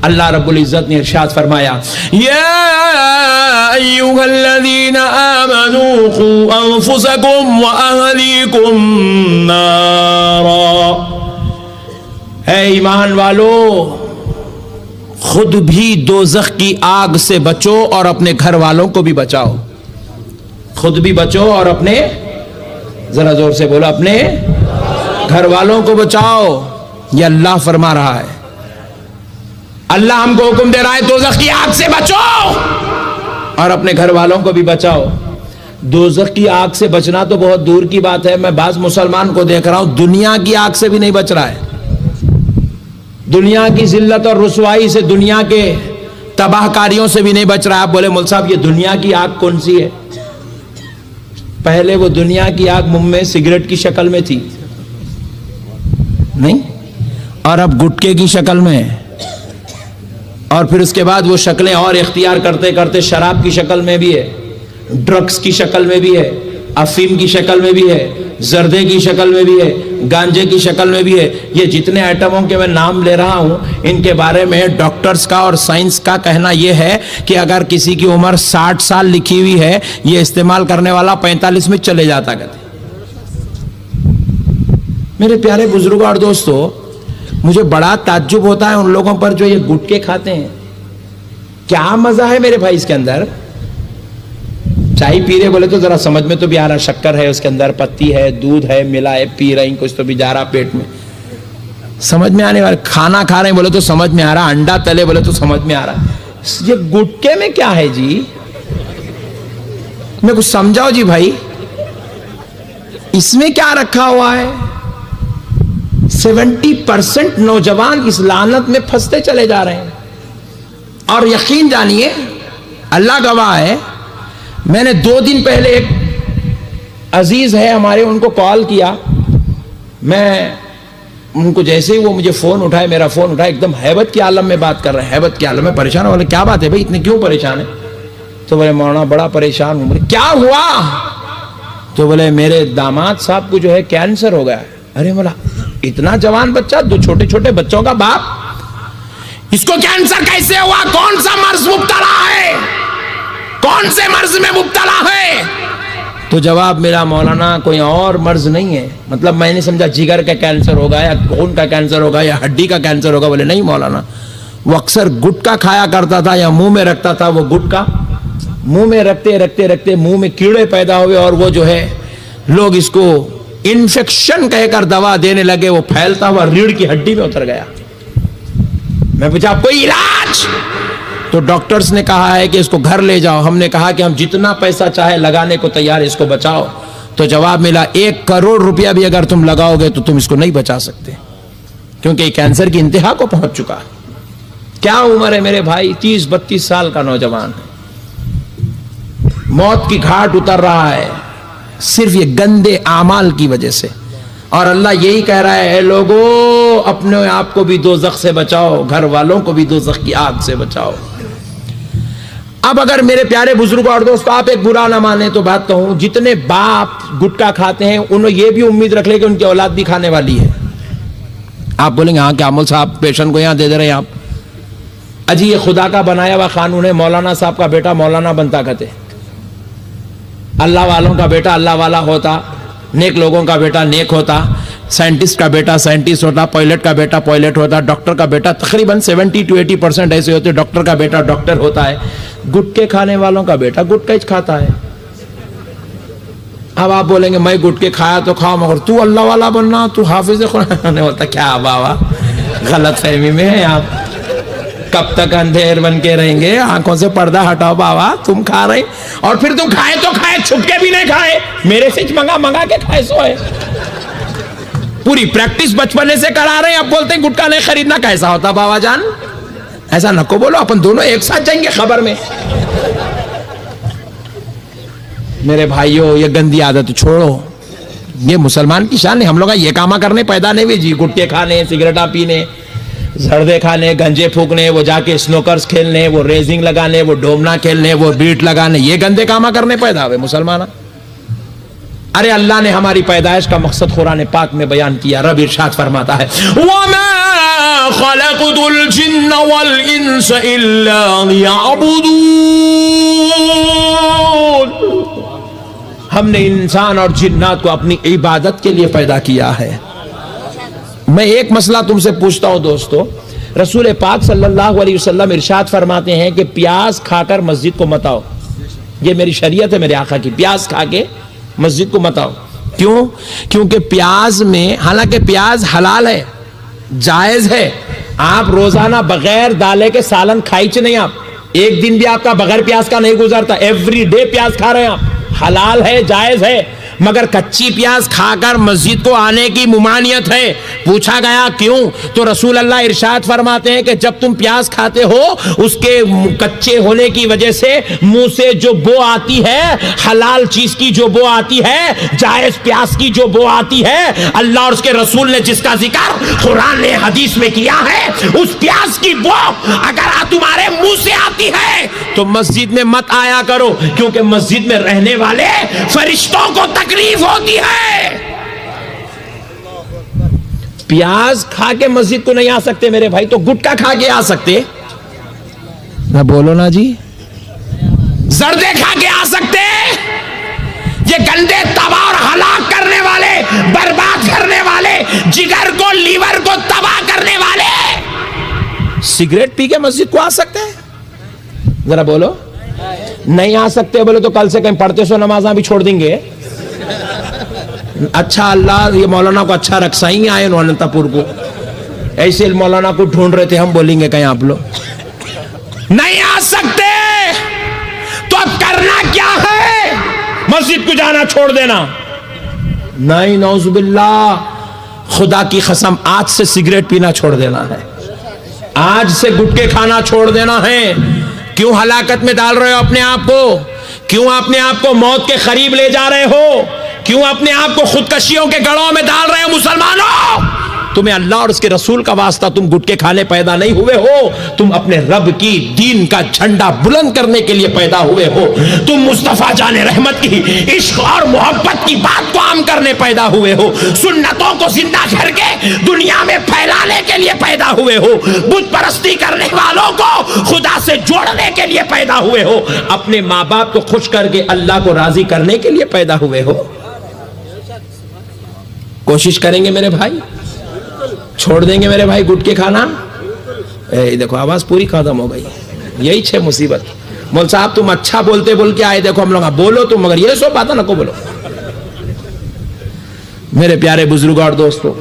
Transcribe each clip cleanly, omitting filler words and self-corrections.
اللہ رب العزت نے ارشاد فرمایا یا ایھا الذین آمنوا قوا انفسکم واہلیکم نارا، اے ایمان والو خود بھی دوزخ کی آگ سے بچو اور اپنے گھر والوں کو بھی بچاؤ. خود بھی بچو اور اپنے، ذرا زور سے بولو، اپنے گھر والوں کو بچاؤ. یہ اللہ فرما رہا ہے. اللہ ہم کو حکم دے رہا ہے دوزخ کی آگ سے بچو اور اپنے گھر والوں کو بھی بچاؤ. دوزخ کی آگ سے بچنا تو بہت دور کی بات ہے. میں بعض مسلمان کو دیکھ رہا ہوں دنیا کی آگ سے بھی نہیں بچ رہا ہے. دنیا کی ذلت اور رسوائی سے، دنیا کے تباہ کاریوں سے بھی نہیں بچ رہا. آپ بولے مول صاحب یہ دنیا کی آگ کون سی ہے؟ پہلے وہ دنیا کی آگ منہ میں سگریٹ کی شکل میں تھی نہیں، اور اب گٹکے کی شکل میں، اور پھر اس کے بعد وہ شکلیں اور اختیار کرتے کرتے شراب کی شکل میں بھی ہے، ڈرگز کی شکل میں بھی ہے، افیم کی شکل میں بھی ہے، زردے کی شکل میں بھی ہے، گانجے کی شکل میں بھی ہے. یہ جتنے ایٹموں کے میں نام لے رہا ہوں ان کے بارے میں ڈاکٹرز کا اور سائنس کا کہنا یہ ہے کہ اگر کسی کی عمر 60 سال لکھی ہوئی ہے یہ استعمال کرنے والا 45 میں چلے جاتا. کہتے میرے پیارے بزرگوں اور دوستو، مجھے بڑا تعجب ہوتا ہے ان لوگوں پر جو یہ گٹکے کھاتے ہیں. کیا مزہ ہے میرے بھائی اس کے اندر؟ چائے پی رہے بولے تو ذرا سمجھ میں تو بھی آ رہا، شکر ہے اس کے اندر، پتی ہے، دودھ ہے، ملا ہے، پی رہی کچھ تو بھی جا رہا پیٹ میں، سمجھ میں آنے والا. کھانا کھا رہے بولے تو سمجھ میں آ رہا، انڈا تلے بولے تو سمجھ میں آ رہا. یہ گٹکے میں کیا ہے جی؟ میں کچھ سمجھاؤ جی بھائی، اس میں کیا رکھا ہوا ہے؟ 70% نوجوان اس لعنت میں پھنستے چلے جا رہے ہیں. اور یقین جانیے، اللہ گواہ ہے، میں نے 2 دن پہلے ایک عزیز ہے ہمارے، ان کو کال کیا. میں ان کو جیسے ہی وہ مجھے فون اٹھائے، میرا فون اٹھائے، ایک دم ہیبت کے عالم میں بات کر رہے ہیں، ہیبت کے عالم میں پریشان ہو. بولے کیا بات ہے بھائی اتنے کیوں پریشان ہے؟ تو بولے مولانا بڑا پریشان ہوں. بولے کیا ہوا؟ تو بولے میرے داماد صاحب کو جو ہے کینسر ہو گیا ہے. ارے مولا اتنا جوان بچہ، 2 چھوٹے چھوٹے بچوں کا باپ، اس کو کینسر کیسے ہوا؟ کون سا مرض مبتلا ہے؟ کون سے مرض میں مبتلا ہے؟ تو جواب میرا مولانا کوئی اور مرض نہیں ہے. مطلب میں نے سمجھا جگر کا کینسر ہوگا یا خون کا کینسر ہوگا یا ہڈی کا کینسر ہوگا. بولے نہیں مولانا، وہ اکثر گٹکا کھایا کرتا تھا یا منہ میں رکھتا تھا. وہ گٹکا منہ میں رکھتے رکھتے رکھتے منہ میں کیڑے پیدا ہوئے اور وہ جو ہے لوگ اس کو انفیکشن کہہ کر دوا دینے لگے. وہ پھیلتا ہوا ریڑھ کی ہڈی میں اتر گیا. میں پوچھا آپ کوئی علاج؟ تو ڈاکٹرز نے کہا ہے کہ اس کو گھر لے جاؤ. ہم نے کہا کہ ہم جتنا پیسہ چاہے لگانے کو تیار، اس کو بچاؤ. تو جواب ملا 1 کروڑ روپیہ بھی اگر تم لگاؤ گے تو تم اس کو نہیں بچا سکتے، کیونکہ یہ کینسر کی انتہا کو پہنچ چکا. کیا عمر ہے میرے بھائی؟ 30-32 سال کا نوجوان ہے، موت کی گھاٹ اتر رہا ہے صرف یہ گندے اعمال کی وجہ سے. اور اللہ یہی کہہ رہا ہے اے لوگو اپنے آپ کو بھی دوزخ سے بچاؤ، گھر والوں کو بھی دوزخ کی آگ سے بچاؤ. اب اگر میرے پیارے بزرگوں اور دوستوں آپ ایک برا نہ مانیں تو بات کہوں، جتنے باپ گٹکا کھاتے ہیں انہوں یہ بھی امید رکھ لے کہ ان کی اولاد بھی کھانے والی ہے. آپ بولیں گے ہاں کیا مول صاحب پیشنٹ کو یہاں دے دے رہے ہیں آپ؟ اجی یہ خدا کا بنایا ہوا قانون ہے. مولانا صاحب کا بیٹا مولانا بنتا کہتے، اللہ والوں کا بیٹا اللہ والا ہوتا، نیک لوگوں کا بیٹا نیک ہوتا، سائنٹسٹ کا بیٹا سائنٹسٹ ہوتا، پائلٹ کا بیٹا پائلٹ ہوتا، ڈاکٹر کا بیٹا تقریباً 70-80% ایسے ہوتے ڈاکٹر کا بیٹا ڈاکٹر ہوتا ہے. گٹکے کھانے والوں کا بیٹا گٹکا ہی کھاتا ہے. اب آپ بولیں گے میں گٹکے کھایا تو کھاؤ مگر تو اللہ والا بننا، تو حافظ قرآن نے بولتا کیا بابا غلط فہمی میں ہے آپ. کب تک اندھیر بن کے رہیں گے؟ آنکھوں سے پردہ ہٹاؤ بابا. تم کھا رہے اور پھر تم کھائے تو کھائے، چھپ کے بھی نہیں کھائے، میرے سے منگا کے کھائے. سو ہے پوری پریکٹس بچپنے سے کرا رہے ہیں. اب بولتے ہیں گٹکا نہیں خریدنا. کیسا ہوتا بابا جان؟ ایسا نہ کو بولو، اپن دونوں ایک ساتھ جائیں گے خبر میں. میرے بھائیوں یہ گندی عادت چھوڑو. یہ مسلمان کی شان ہے. ہم لوگ یہ کاما کرنے پیدا نہیں ہوئے جی. گٹکے کھانے، سگریٹاں پینے، زردے کھانے، گنجے پھونکنے، وہ جا کے سنوکرز کھیلنے، وہ ریزنگ لگانے، وہ ڈومنا کھیلنے، وہ بیٹ لگانے، یہ گندے کاما کرنے پیدا ہوئے مسلمان. ارے اللہ نے ہماری پیدائش کا مقصد قرآن پاک میں بیان کیا. رب ارشاد فرماتا ہے وَمَا خَلَقْتُ الْجِنَّ وَالْإِنسَ إِلَّا لِيَعْبُدُونَ. ہم نے انسان اور جنات کو اپنی عبادت کے لیے پیدا کیا ہے. میں ایک مسئلہ تم سے پوچھتا ہوں دوستو, رسول پاک صلی اللہ علیہ وسلم ارشاد فرماتے ہیں کہ پیاز کھا کر مسجد کو مت آؤ. یہ میری شریعت ہے میرے آقا کی, پیاز کھا کے مسجد کو مت آؤ. کیوں؟ کیونکہ پیاز میں, حالانکہ پیاز حلال ہے, جائز ہے, آپ روزانہ بغیر دالے کے سالن کھائیچ نہیں, آپ ایک دن بھی آپ کا بغیر پیاز کا نہیں گزرتا, ایوری ڈے پیاز کھا رہے ہیں آپ, حلال ہے, جائز ہے. مگر کچی پیاز کھا کر مسجد کو آنے کی ممانعت ہے. پوچھا گیا کیوں؟ تو رسول اللہ ارشاد فرماتے ہیں کہ جب تم پیاز کھاتے ہو اس کے کچے ہونے کی وجہ سے منہ سے جو بو آتی ہے, حلال چیز کی جو بو آتی ہے, جائز پیاز کی جو بو آتی ہے, اللہ اور اس کے رسول نے جس کا ذکر قرآن نے حدیث میں کیا ہے, اس پیاز کی بو اگر تمہارے منہ سے آتی ہے تو مسجد میں مت آیا کرو, کیونکہ مسجد میں رہنے والے فرشتوں کو تکلیف ہوتی ہے. پیاز کھا کے مسجد کو نہیں آ سکتے میرے بھائی, تو گٹکا کھا کے آ سکتے نہ, بولو نا جی, زردے کھا کے آ سکتے. یہ گندے تباہ اور ہلاک کرنے والے, برباد کرنے والے, جگر کو لیور کو تباہ کرنے والے سگریٹ پی کے مسجد کو آ سکتے ہیں؟ ذرا بولو. نہیں آ سکتے بولے تو کل سے کہیں پڑھتے سو نمازاں بھی چھوڑ دیں گے. اچھا اللہ یہ مولانا کو اچھا رکھا ہی آئے انتا پور کو, ایسے مولانا کو ڈھونڈ رہے تھے, ہم بولیں گے کہیں آپ لوگ نہیں آ سکتے تو اب کرنا کیا ہے؟ مسجد کو جانا چھوڑ دینا؟ نہیں, نعوذ باللہ, خدا کی قسم آج سے سگریٹ پینا چھوڑ دینا ہے, آج سے گٹکے کھانا چھوڑ دینا ہے. کیوں ہلاکت میں ڈال رہے ہو اپنے آپ کو؟ کیوں اپنے آپ کو موت کے قریب لے جا رہے ہو؟ کیوں اپنے آپ کو خودکشیوں کے گڑھوں میں ڈال رہے ہو مسلمانوں؟ تمہیں اللہ اور اس کے رسول کا واسطہ, تم گٹکے کھانے پیدا نہیں ہوئے ہو, تم اپنے رب کی دین کا جھنڈا بلند کرنے کے لیے پیدا ہوئے ہو. تم مصطفیٰ جان رحمت کی عشق اور محبت کی بات کو عام کرنے پیدا ہوئے ہو, سنتوں کو زندہ کر کے دنیا میں پھیلانے کے لیے پیدا ہوئے ہو, بت پرستی کرنے والوں کو خدا سے جوڑنے کے لیے پیدا ہوئے ہو, اپنے ماں باپ کو خوش کر کے اللہ کو راضی کرنے کے لیے پیدا ہوئے ہو. کوشش کریں گے میرے بھائی, چھوڑ دیں گے میرے بھائی گٹکے کھانا؟ دیکھو آواز پوری ختم ہو گئی. یہی ہے مصیبت. مول صاحب تم اچھا بولتے بول کے آئے, دیکھو ہم لوگ بولو تم, مگر یہ سو باتیں نہ کو بولو. میرے پیارے بزرگوں اور دوستوں,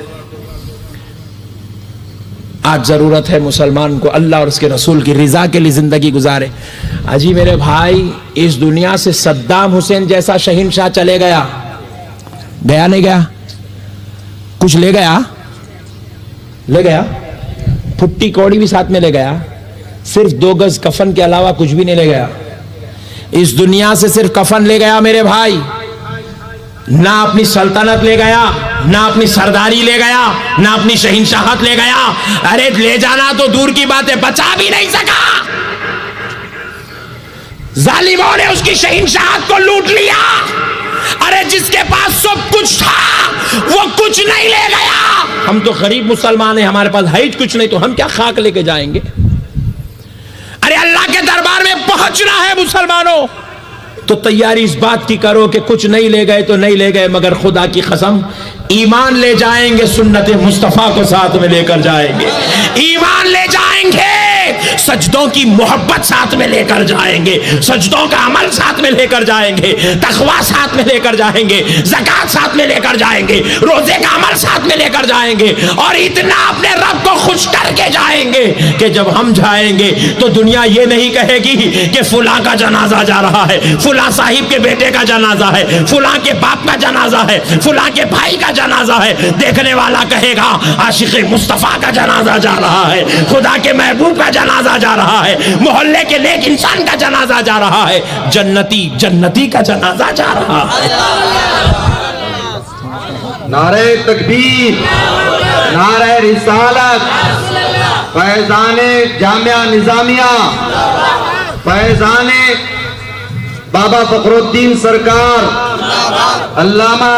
آج ضرورت ہے مسلمان کو اللہ اور اس کے رسول کی رضا کے لیے زندگی گزارے. اجی میرے بھائی, اس دنیا سے صدام حسین جیسا شہنشاہ چلے گیا, گیا نہیں گیا؟ کچھ لے گیا؟ لے گیا. پھٹی کوڑی بھی ساتھ میں لے گیا, صرف 2 گز کفن کے علاوہ کچھ بھی نہیں لے گیا. اس دنیا سے صرف کفن لے گیا میرے بھائی, نہ اپنی سلطنت لے گیا, نہ اپنی سرداری لے گیا, نہ اپنی شہنشاہت لے گیا. ارے لے جانا تو دور کی بات ہے, بچا بھی نہیں سکا. ظالموں نے اس کی شہنشاہت کو لوٹ لیا. ارے جس کے پاس سب کچھ تھا وہ کچھ نہیں لے گیا. ہم تو غریب مسلمان ہیں, ہمارے پاس ہے کچھ نہیں, تو ہم کیا خاک لے کے جائیں گے؟ ارے اللہ کے دربار میں پہنچنا ہے مسلمانوں, تو تیاری اس بات کی کرو کہ کچھ نہیں لے گئے تو نہیں لے گئے, مگر خدا کی قسم ایمان لے جائیں گے, سنت مصطفیٰ کو ساتھ میں لے کر جائیں گے, ایمان لے جائیں گے, سجدوں کی محبت ساتھ میں لے کر جائیں گے, سجدوں کا عمل ساتھ میں لے کر جائیں گے, تقویٰ ساتھ میں لے کر جائیں گے, زکوٰۃ ساتھ میں لے کر جائیں گے, روزے کا عمل ساتھ میں لے کر جائیں گے, اور اتنا اپنے رب کو خوش کر کے جائیں گے کہ جب ہم جائیں گے تو دنیا یہ نہیں کہے گی کہ فلاں کا جنازہ جا رہا ہے, فلاں صاحب کے بیٹے کا جنازہ ہے, فلاں کے باپ کا جنازہ ہے, فلاں کے بھائی کا جنازہ ہے. دیکھنے والا کہے گا عاشق مصطفیٰ کا جنازہ جا رہا ہے, خدا کے محبوب کا جنازہ جا رہا ہے, محلے کے نیک انسان کا جنازہ جا رہا ہے, جنتی کا جنازہ جا رہا ہے. نعرہ تکبیر, نعرہ رسالت, فیضان جامعہ نظامیہ, فیضان بابا فخرالدین سرکار علامہ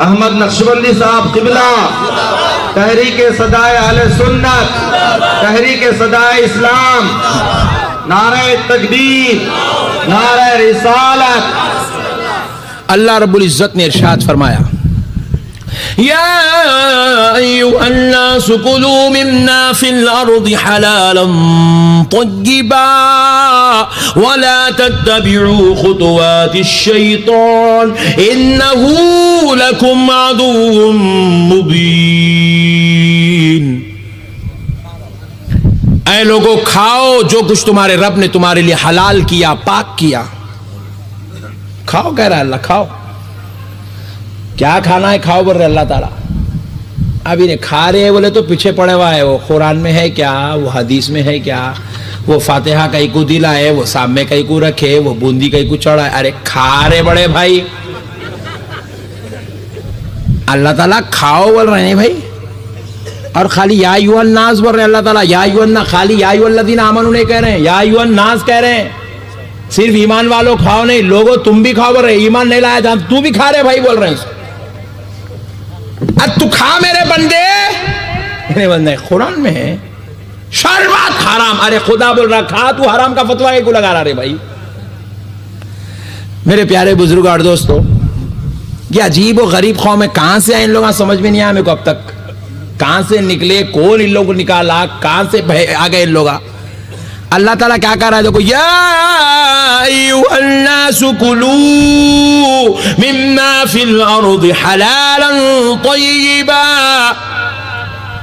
احمد نقشبندی صاحب قبلہ، تحریک صدائے اہل سنت، تحریک صدائے اسلام، نعرہ تکبیر، نعرہ رسالت۔ اللہ رب العزت نے ارشاد فرمایا یا ایھا الناس کلوا مما فی الارض حلالا طیبا ولا تتبعوا خطوات الشیطان انہ لکم عدو مبین۔ اے لوگوں، کھاؤ جو کچھ تمہارے رب نے تمہارے لیے حلال کیا، پاک کیا۔ کھاؤ کہہ رہا ہے اللہ، کھاؤ۔ کیا کھانا ہے کھاؤ بول رہے اللہ تعالیٰ۔ اب انہیں کھا رہے بولے تو پیچھے پڑے ہوا ہے، وہ قرآن میں ہے کیا، وہ حدیث میں ہے کیا، وہ فاتحہ کئی کو دلا ہے، وہ سامنے کئی کو رکھے، وہ بوندی کئی کو چڑھا ہے۔ ارے کھا رہے بڑے بھائی، اللہ تعالیٰ کھاؤ بول رہے ہیں بھائی، اور خالی یا ایھا الناس بول رہے ہیں اللہ تعالیٰ۔ یا ایھا الناس، خالی یا ایھا الذین آمنوا نہیں کہہ رہے ہیں، یا ایھا الناس کہہ رہے ہیں۔ صرف ایمان والوں کھاؤ نہیں، لوگوں تم بھی کھاؤ بول رہے ہیں، ایمان نہیں لایا جان تو بھی کھا رہے بھائی بول رہے ہیں۔ تو کھا میرے بندے، میرے بندے قرآن میں ہے شربت حرام۔ ارے خدا بول رہا کھا، تو حرام کا فتویٰ کو لگا رہا رہے بھائی۔ میرے پیارے بزرگ اور دوستو، یہ عجیب و غریب قوم ہے، کہاں سے آئے ان لوگ سمجھ میں نہیں آیا میرے کو اب تک، کہاں سے نکلے، کون ان لوگوں کو نکالا، کہاں سے آ گئے ان لوگ۔ اللہ تعالیٰ کیا کہہ رہا ہے دیکھو، یا ایھا الناس کلوا مما فی الارض حلالا طیبا۔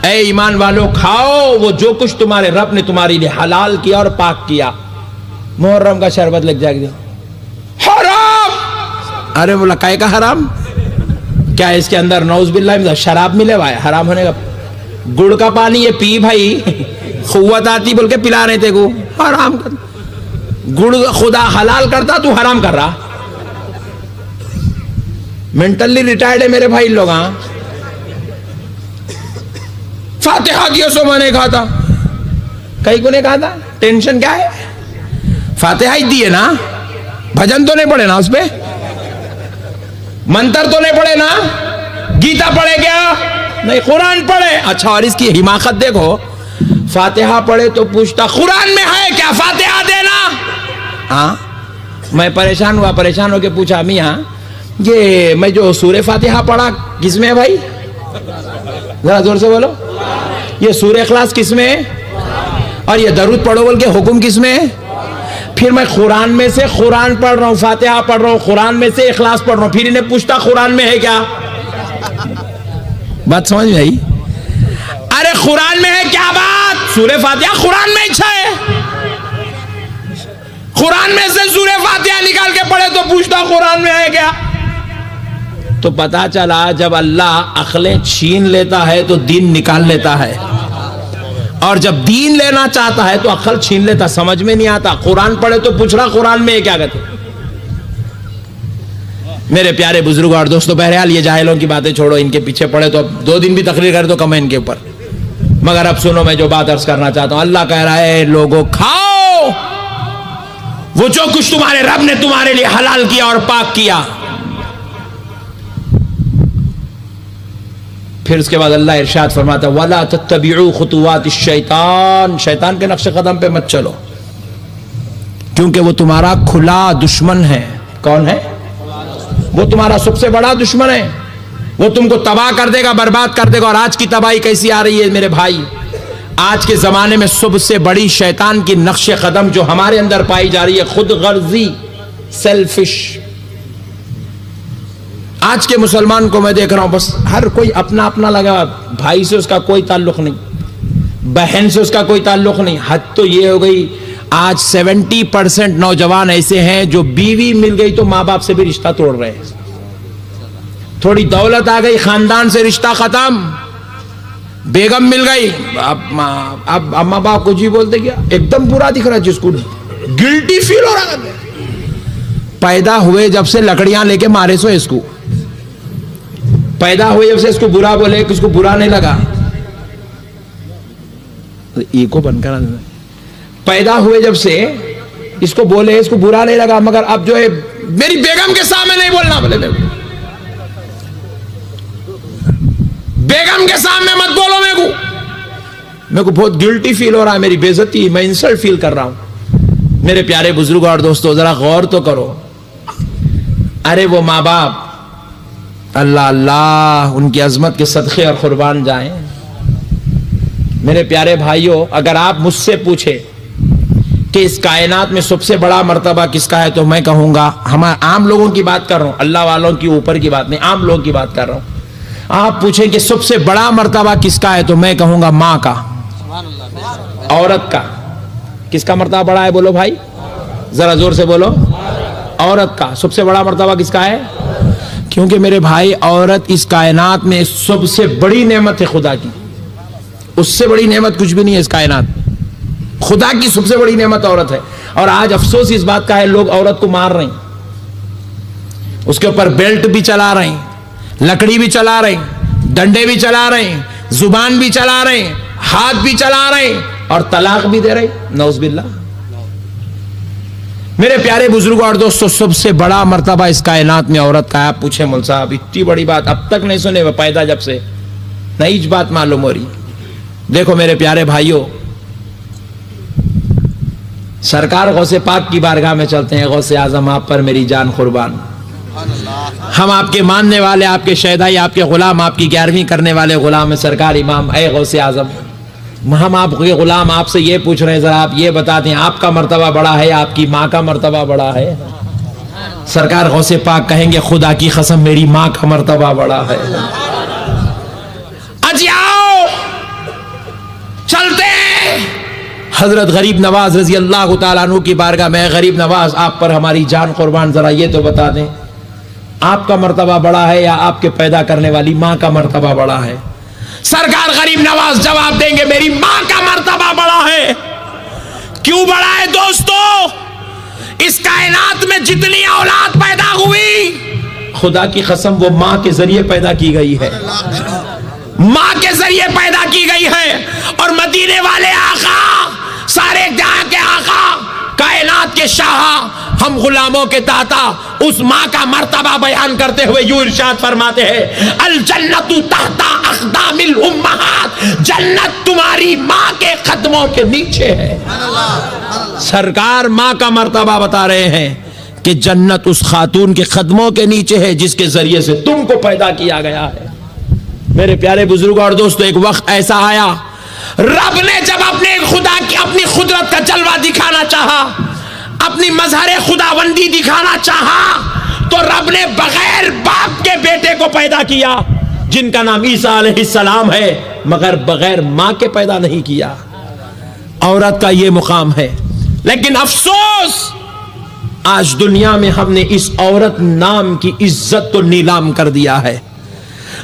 اے ایمان والو کھاؤ وہ جو کچھ تمہارے رب نے تمہارے لیے حلال کیا اور پاک کیا۔ محرم کا شربت لگ جائے گا حرام۔ ارے بولا کائے کا حرام؟ کیا اس کے اندر نعوذ باللہ شراب ملے ہوا ہے حرام ہونے کا؟ گڑ کا پانی یہ پی بھائی، قوت آتی بول کے پلا رہے تھے کو، حرام کر۔ گڑ خدا حلال کرتا تو حرام کر رہا۔ مینٹلی ریٹائرڈ ہے میرے بھائی لوگ۔ ہاں فاتحہ کیا سو میں نے کہا تھا، کئی کو نے کہا تھا، ٹینشن کیا ہے؟ فاتحہ ہی دی ہے نا، بھجن تو نہیں پڑھے نا اس پہ، منتر تو نہیں پڑھے نا، گیتا پڑھے کیا نہیں، قرآن پڑھے۔ اچھا، اور اس کی حماقت دیکھو، فاتحہ پڑھے تو پوچھتا قرآن میں ہے کیا فاتحہ دینا؟ ہاں میں پریشان ہوا، پریشان ہو کے پوچھا میاں یہ میں جو سورہ فاتحہ پڑھا کس میں ہے بھائی؟ ذرا زور سے بولو، یہ سورہ اخلاص کس میں ہے؟ اور یہ درود پڑھو بول کے حکم کس میں ہے؟ پھر میں قرآن میں سے قرآن پڑھ رہا ہوں، فاتحہ پڑھ رہا ہوں، قرآن میں سے اخلاص پڑھ رہا ہوں، پھر انہیں پوچھتا قرآن میں ہے کیا؟ بات سمجھ میں آئی؟ ارے قرآن میں ہے کیا بات؟ سورہ فاتحہ قرآن میں اچھا ہے، قرآن میں سے سورہ فاتحہ نکال کے پڑھے تو پوچھتا قرآن میں ہے کیا؟ تو پتا چلا جب اللہ عقلیں چھین لیتا ہے تو دین نکال لیتا ہے، اور جب دین لینا چاہتا ہے تو عقل چھین لیتا، سمجھ میں نہیں آتا۔ قرآن پڑھے تو پوچھ رہا قرآن میں کیا کہتے۔ میرے پیارے بزرگ اور دوستو، بہرحال یہ جاہلوں کی باتیں چھوڑو، ان کے پیچھے پڑے تو اب 2 دن بھی تقریر کر دو کم ہے ان کے اوپر، مگر اب سنو میں جو بات عرض کرنا چاہتا ہوں۔ اللہ کہہ رہا ہے لوگوں کھاؤ وہ جو کچھ تمہارے رب نے تمہارے لیے حلال کیا اور پاک کیا۔ پھر اس کے بعد اللہ ارشاد فرماتا ہے وَلَا تَتَّبِعُوا خُطُوَاتِ الشَّيْطَانِ، شیطان کے نقش قدم پہ مت چلو، کیونکہ وہ تمہارا کھلا دشمن ہے۔ کون ہے؟ وہ تمہارا سب سے بڑا دشمن ہے، وہ تم کو تباہ کر دے گا، برباد کر دے گا۔ اور آج کی تباہی کیسی آ رہی ہے میرے بھائی؟ آج کے زمانے میں سب سے بڑی شیطان کی نقش قدم جو ہمارے اندر پائی جا رہی ہے، خود غرضی، سیلفش۔ آج کے مسلمان کو میں دیکھ رہا ہوں، بس ہر کوئی اپنا اپنا لگا، بھائی سے اس کا کوئی تعلق نہیں، بہن سے اس کا کوئی تعلق نہیں۔ حد تو یہ ہو گئی آج 70% نوجوان ایسے ہیں جو بیوی مل گئی تو ماں باپ سے بھی رشتہ توڑ رہے ہیں، تھوڑی دولت آ گئی خاندان سے رشتہ ختم، بیگم مل گئی اب اماں باپ کو جی بولتے کیا، ایک دم برا دکھ رہا ہے، جس کو گلٹی فیل ہو رہا ہے۔ پیدا ہوئے جب سے لکڑیاں لے کے مارے سو اس کو، پیدا ہوئے جب سے اس کو برا بولے، کس کو برا نہیں لگا، یہ کو بن کر پیدا ہوئے جب سے اس کو بولے, اس کو برا نہیں لگا, مگر اب جو ہے میری بیگم کے سامنے نہیں بولنا. بولے بیگم کے سامنے مت بولو. میرے کو بہت گلٹی فیل ہو رہا ہے, میری بے عزتی, میں انسلٹ فیل کر رہا ہوں. میرے پیارے بزرگ اور دوستو, ذرا غور تو کرو. ارے وہ ماں باپ, اللہ اللہ ان کی عظمت کے صدقے اور قربان جائیں. میرے پیارے بھائیوں, اگر آپ مجھ سے پوچھے کہ اس کائنات میں سب سے بڑا مرتبہ کس کا ہے, تو میں کہوں گا, ہم عام لوگوں کی بات کر رہا ہوں, اللہ والوں کی اوپر کی بات نہیں, عام لوگوں کی بات کر رہا ہوں. آپ پوچھیں کہ سب سے بڑا مرتبہ کس کا ہے, تو میں کہوں گا ماں کا, عورت کا. کس کا مرتبہ بڑا ہے بولو بھائی, ذرا زور سے بولو. عورت کا سب سے بڑا مرتبہ کس کا ہے؟ کیونکہ میرے بھائی, عورت اس کائنات میں سب سے بڑی نعمت ہے خدا کی. اس سے بڑی نعمت کچھ بھی نہیں ہے اس کائنات. خدا کی سب سے بڑی نعمت عورت ہے. اور آج افسوس اس بات کا ہے, لوگ عورت کو مار رہے ہیں, اس کے اوپر بیلٹ بھی چلا رہے ہیں, لکڑی بھی چلا رہے ہیں, ڈنڈے بھی چلا رہے ہیں, زبان بھی چلا رہے ہیں, ہاتھ بھی چلا رہے ہیں, اور طلاق بھی دے رہے ہیں. نعوذ باللہ. میرے پیارے بزرگوں اور دوستوں, سب سے بڑا مرتبہ اس کائنات میں عورت کا ہے. آپ پوچھیں مول صاحب, اتنی بڑی بات اب تک نہیں سنے, وہ پیدا جب سے نئی بات معلوم ہو رہی. دیکھو میرے پیارے بھائیوں, سرکار غوث پاک کی بارگاہ میں چلتے ہیں. غوث اعظم آپ پر میری جان قربان, ہم آپ کے ماننے والے, آپ کے شہدائی, آپ کے غلام, آپ کی 11ویں کرنے والے غلام ہیں. سرکار امام اے غوث اعظم, ہم آپ کے غلام آپ سے یہ پوچھ رہے ہیں, ذرا آپ یہ بتا دیں, آپ کا مرتبہ بڑا ہے, آپ کی ماں کا مرتبہ بڑا ہے؟ سرکار غوث پاک کہیں گے, خدا کی قسم میری ماں کا مرتبہ بڑا ہے. اجی آؤ چلتے ہیں. حضرت غریب نواز رضی اللہ تعالیٰ عنہ کی بارگاہ میں. غریب نواز آپ پر ہماری جان قربان, ذرا یہ تو بتا دیں, آپ کا مرتبہ بڑا ہے یا آپ کے پیدا کرنے والی ماں کا مرتبہ بڑا ہے؟ سرکار غریب نواز جواب دیں گے, میری ماں کا مرتبہ بڑا ہے. کیوں بڑا ہے دوستو؟ اس کائنات میں جتنی اولاد پیدا ہوئی, خدا کی قسم وہ ماں کے ذریعے پیدا کی گئی ہے, ماں کے ذریعے پیدا کی گئی ہے. اور مدینے والے آقا, سارے جہاں کے آقا, کائنات کے شاہ, ہم غلاموں کے داتا, اس ماں کا مرتبہ بیان کرتے ہوئے یوں ارشاد فرماتے ہیں, الجنت تحت اقدام الامہات, جنت تمہاری ماں کے قدموں کے نیچے ہے. سرکار ماں کا مرتبہ بتا رہے ہیں کہ جنت اس خاتون کے قدموں کے نیچے ہے جس کے ذریعے سے تم کو پیدا کیا گیا ہے. میرے پیارے بزرگوں اور دوستو, ایک وقت ایسا آیا, رب نے جب اپنے خدا کی اپنی قدرت کا جلوہ دکھانا چاہا, اپنی مظہر خداوندی دکھانا چاہا, تو رب نے بغیر باپ کے بیٹے کو پیدا کیا جن کا نام عیسیٰ علیہ السلام ہے, مگر بغیر ماں کے پیدا نہیں کیا. عورت کا یہ مقام ہے. لیکن افسوس, آج دنیا میں ہم نے اس عورت نام کی عزت کو نیلام کر دیا ہے.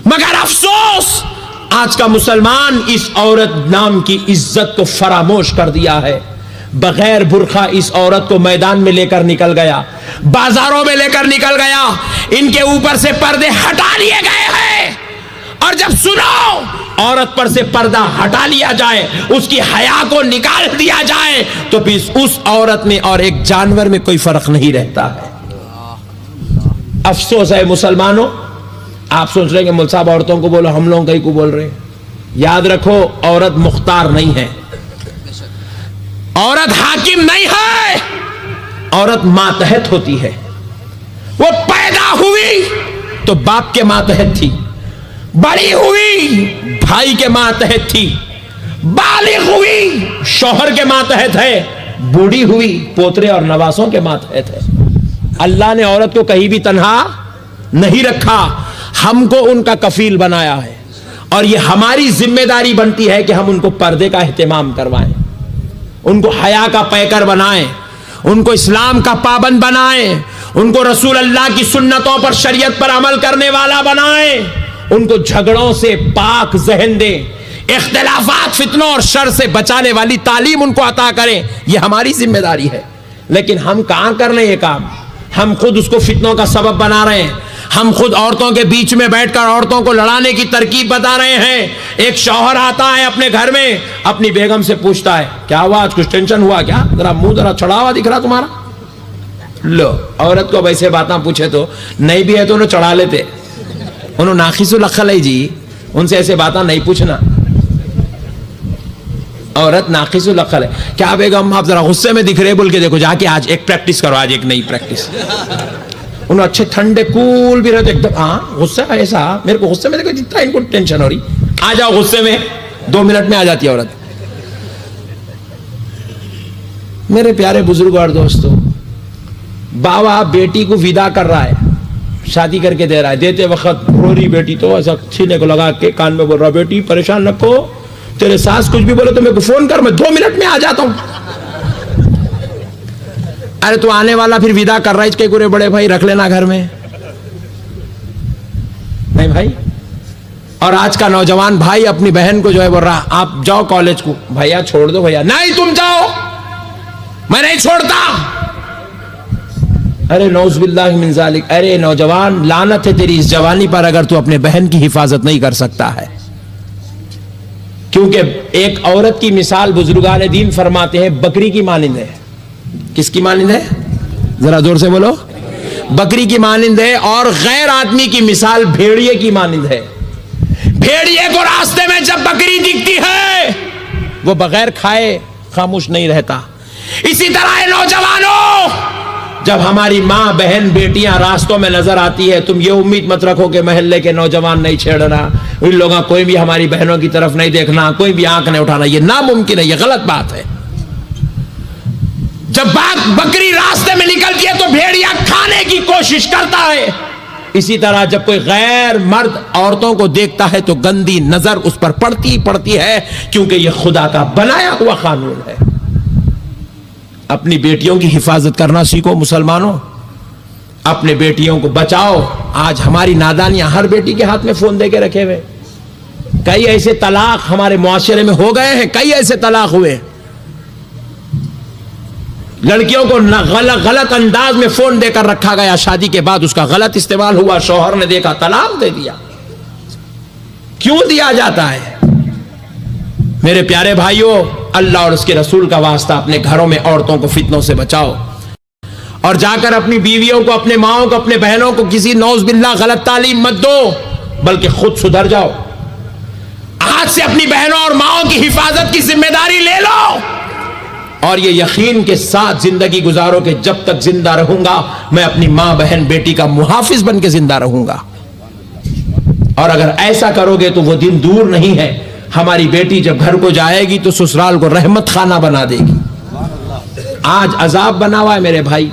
مگر افسوس, آج کا مسلمان اس عورت نام کی عزت کو فراموش کر دیا ہے. بغیر برقع اس عورت کو میدان میں لے کر نکل گیا, بازاروں میں لے کر نکل گیا, ان کے اوپر سے پردے ہٹا لیے گئے ہیں. اور جب سنو, عورت پر سے پردہ ہٹا لیا جائے, اس کی حیا کو نکال دیا جائے, تو بھی اس عورت میں اور ایک جانور میں کوئی فرق نہیں رہتا ہے. افسوس ہے مسلمانوں. آپ سوچ رہے ہیں کہ مول صاحب عورتوں کو بولو, ہم لوگ کہیں کو بول رہے ہیں. یاد رکھو, عورت مختار نہیں ہے, عورت حاکم نہیں ہے, عورت ماتحت ہوتی ہے. وہ پیدا ہوئی تو باپ کے ماتحت تھی, بڑی ہوئی بھائی کے ماتحت تھی, بالغ ہوئی شوہر کے ماتحت ہے, بوڑھی ہوئی پوترے اور نواسوں کے ماتحت ہے. اللہ نے عورت کو کہیں بھی تنہا نہیں رکھا, ہم کو ان کا کفیل بنایا ہے. اور یہ ہماری ذمہ داری بنتی ہے کہ ہم ان کو پردے کا اہتمام کروائیں, ان کو حیا کا پیکر بنائیں, ان کو اسلام کا پابند بنائیں, ان کو رسول اللہ کی سنتوں پر, شریعت پر عمل کرنے والا بنائیں, ان کو جھگڑوں سے پاک ذہن دیں, اختلافات, فتنوں اور شر سے بچانے والی تعلیم ان کو عطا کریں. یہ ہماری ذمہ داری ہے. لیکن ہم کہاں کر رہے ہیں یہ کام؟ ہم خود اس کو فتنوں کا سبب بنا رہے ہیں, ہم خود عورتوں کے بیچ میں بیٹھ کر عورتوں کو لڑانے کی ترکیب بتا رہے ہیں. ایک شوہر آتا ہے اپنے گھر میں, اپنی بیگم سے پوچھتا ہے کیا ہوا, آج کچھ ٹینشن ہوا کیا, ذرا منہ ذرا چڑھا ہوا دکھ رہا تمہارا. لو, عورت کو ویسے باتاں پوچھے تو نہیں بھی ہے تو انہوں چڑھا لیتے, انہوں ناخیس الخل ہے جی, ان سے ایسے باتاں نہیں پوچھنا. عورت ناقص العقل ہے. کیا بیگم آپ ذرا غصے میں دکھ رہے, بول کے دیکھو جا کے آج ایک پریکٹس کرو, آج ایک نئی پریکٹس. انہوں اچھے ٹھنڈے کول بھی رہتے ایک دم, ہاں غصہ ایسا, میرے کو غصے میں دیکھو جتنا ان کو ٹینشن ہو رہی, آ جاؤ غصے میں, 2 منٹ میں آ جاتی ہے عورت. میرے پیارے بزرگ اور دوستو, باوا بیٹی کو ودا کر رہا ہے, شادی کر کے دے رہا ہے, دیتے وقت رو رہی بیٹی تو ایسا سینے کو لگا کے کان میں بول رہا, بیٹی پریشان رکھو, تیرے ساس کچھ بھی بولے تو میرے کو فون کر, میں 2 منٹ میں آ جاتا ہوں. ارے تو آنے والا پھر ودا کر رہا ہے, اس کے گرے بڑے بھائی رکھ لینا گھر میں, نہیں بھائی. اور آج کا نوجوان بھائی اپنی بہن کو جو ہے بول رہا, آپ جاؤ کالج کو, بھیا چھوڑ دو بھیا, نہیں تم جاؤ, میں نہیں چھوڑتا. ارے نعوذ باللہ من ذالک. ارے نوجوان, لعنت ہے تیری اس جوانی پر اگر تو اپنے بہن کی حفاظت نہیں کر سکتا ہے. کیونکہ ایک عورت کی مثال بزرگان دین فرماتے ہیں بکری کی مانند ہے. کس کی مانند ہے, ذرا زور سے بولو, بکری کی مانند ہے. اور غیر آدمی کی مثال بھیڑیے کی مانند ہے. بھیڑیے کو راستے میں جب بکری دکھتی ہے وہ بغیر کھائے خاموش نہیں رہتا. اسی طرح ہے نوجوانوں, جب ہماری ماں بہن بیٹیاں راستوں میں نظر آتی ہے, تم یہ امید مت رکھو کہ محلے کے نوجوان نہیں چھیڑنا, ان لوگوں کوئی بھی ہماری بہنوں کی طرف نہیں دیکھنا, کوئی بھی آنکھ نہیں اٹھانا, یہ ناممکن ہے, یہ غلط بات ہے. جب بکری راستے میں نکلتی ہے تو بھیڑیا کھانے کی کوشش کرتا ہے. اسی طرح جب کوئی غیر مرد عورتوں کو دیکھتا ہے تو گندی نظر اس پر پڑتی ہے, کیونکہ یہ خدا کا بنایا ہوا قانون ہے. اپنی بیٹیوں کی حفاظت کرنا سیکھو مسلمانوں, اپنے بیٹیوں کو بچاؤ. آج ہماری نادانیاں, ہر بیٹی کے ہاتھ میں فون دے کے رکھے ہوئے. کئی ایسے طلاق ہمارے معاشرے میں ہو گئے ہیں, کئی ایسے طلاق ہوئے. لڑکیوں کو غلط انداز میں فون دے کر رکھا گیا, شادی کے بعد اس کا غلط استعمال ہوا, شوہر نے دیکھا طلاق دے دیا. کیوں دیا جاتا ہے؟ میرے پیارے بھائیوں, اللہ اور اس کے رسول کا واسطہ اپنے گھروں میں عورتوں کو فتنوں سے بچاؤ, اور جا کر اپنی بیویوں کو, اپنے ماؤں کو, اپنے بہنوں کو کسی نعوذ باللہ غلط تعلیم مت دو, بلکہ خود سدھر جاؤ. آج سے اپنی بہنوں اور ماؤں کی حفاظت کی ذمہ داری لے لو, اور یہ یقین کے ساتھ زندگی گزارو کہ جب تک زندہ رہوں گا میں اپنی ماں بہن بیٹی کا محافظ بن کے زندہ رہوں گا. اور اگر ایسا کرو گے تو وہ دن دور نہیں ہے, ہماری بیٹی جب گھر کو جائے گی تو سسرال کو رحمت خانہ بنا دے گی. آج عذاب بنا ہوا ہے میرے بھائی.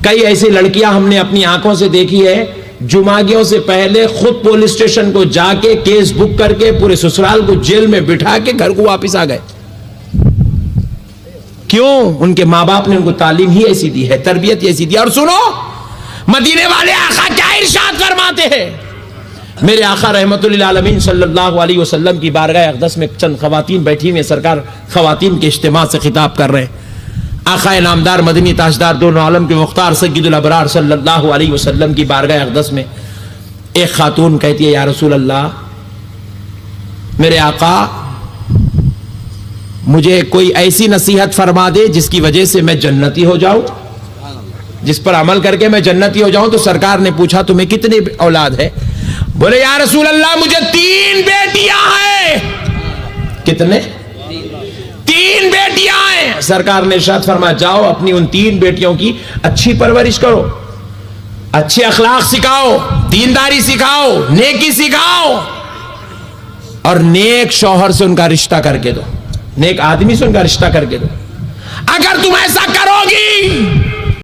کئی ایسی لڑکیاں ہم نے اپنی آنکھوں سے دیکھی ہے, جمعگیوں سے پہلے خود پولیس اسٹیشن کو جا کے کیس بک کر کے پورے سسرال کو جیل میں بٹھا کے گھر کو واپس آ گئے. کیوں؟ ان کے ماں باپ نے ان کو تعلیم ہی ایسی دی ہے, تربیت ہی ایسی دی. اور سنو, مدینے والے آقا کیا ارشاد فرماتے ہیں. میرے آقا رحمت للعالمین صلی اللہ علیہ وسلم کی بارگاہ اقدس میں چند خواتین بیٹھی ہوئی ہیں, سرکار خواتین کے اجتماع سے خطاب کر رہے ہیں. آقا نامدار مدنی تاجدار دونوں عالم کے مختار سید الابرار صلی اللہ علیہ وسلم کی بارگاہ اقدس میں ایک خاتون کہتی ہے, یا رسول اللہ, میرے آقا مجھے کوئی ایسی نصیحت فرما دے جس کی وجہ سے میں جنتی ہو جاؤں, جس پر عمل کر کے میں جنتی ہو جاؤں. تو سرکار نے پوچھا تمہیں کتنی اولاد ہے؟ بولے یا رسول اللہ مجھے 3 بیٹیاں ہیں. کتنے؟ 3 بیٹیاں ہیں. سرکار نے ارشاد فرمایا جاؤ اپنی ان 3 بیٹیوں کی اچھی پرورش کرو, اچھے اخلاق سکھاؤ, دینداری سکھاؤ, نیکی سکھاؤ, اور نیک شوہر سے ان کا رشتہ کر کے دو, نیک آدمی سے ان کا رشتہ کر کے دو. اگر تم ایسا کرو گی